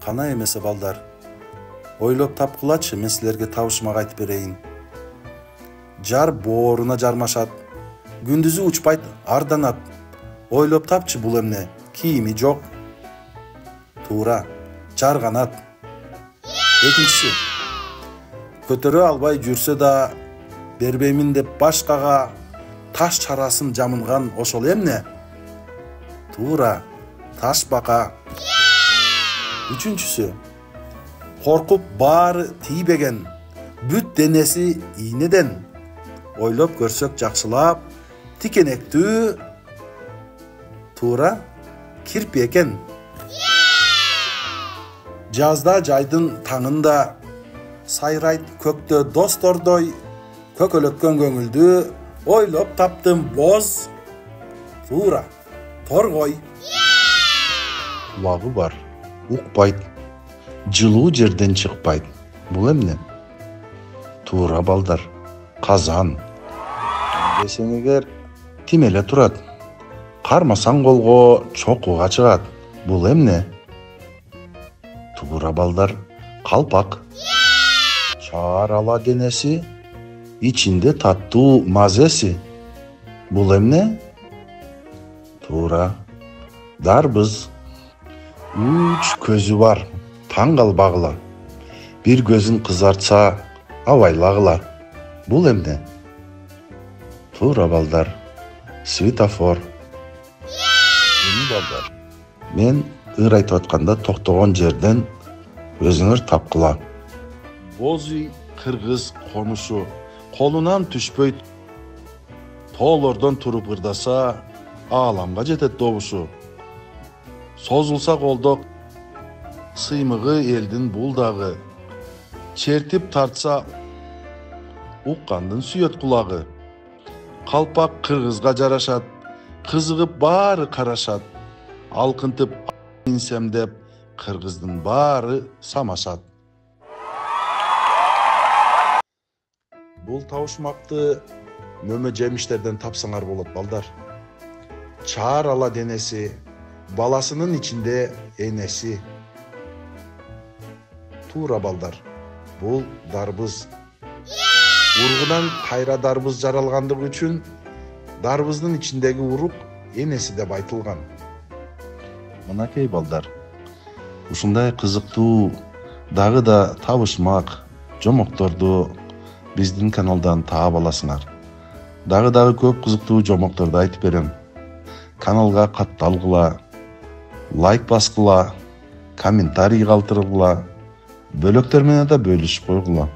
Кана эмесе балдар. Ойлоп тапкылачы, мен силерге табышмак айтып берейин. Жар бооруна жармашат, күндүзү учпайт, арданат. Ойлоп тапчы, бул эмне? Кийими жок. Туура, жарганат. Экинчиси, көтөрө албай жүрсө да бербеймин деп башкага таш чарасын жамылган ошол эмне? Туура, таш бака. Үчүнчүсү, коркуп баары тийбеген, бүт денеси ийнеден. Ойлоп көрсөк жакшылап, тикенектүү. Туура, кирпи экен. Жазда жайдын таңында сайрайт көктө достордой, көкөлөткөн көңүлдү ойлоп таптым боз. Туура, торгой. Кулагы бар, укпайт, жылуу жерден чыкпайт. Бул эмне? Туура балдар, казан. Десең эгер тим эле турат. Кармасаң колго чокуга чыгат. Бул эмне? Туура балдар, калпак. Чаар ала денеси, ичинде таттуу мазеси. Бул эмне? Туура, дарбыз. 3 көзү бар, таң калбагыла. Бир көзүн кызартса, абайлагыла. Бул эмне? Туура балдар, светофор. Эми балдар, мен ыр айтып атканда токтогон жерден өзүңөр тапкыла. Боз үй кыргыз конушу, колунан түшпөйт. Тоолордон туруп ырдаса, ааламга жетет добушу. Созулса колдок, сыймыгы элдин булдагы. Чертип тартса, уккандын сүйөт кулагы. Калпак кыргызга жарашат, кызыгып баары карашат. Алкынтып инсем деп, кыргыздын баары самашат. Бул табышмакты мөмө жемиштерден тапсаңар болот балдар. Чаар ала денеси, баласынын ичинде энеси. Туура балдар, бул дарбыз. Ургудан кайра дарбыз жаралгандыгы үчүн дарбыздын ичиндеги урук энеси деп айтылган. Мынакей балдар, ушундай кызыктуу дагы да табышмак жомокторду биздин каналдан таап аласыңар. Дагы көп кызыктуу жомокторду айтып берем. Каналга катталгыла, лайк баскыла, комментарий калтыргыла, бөлөктөр менен да бөлүшүп койгула.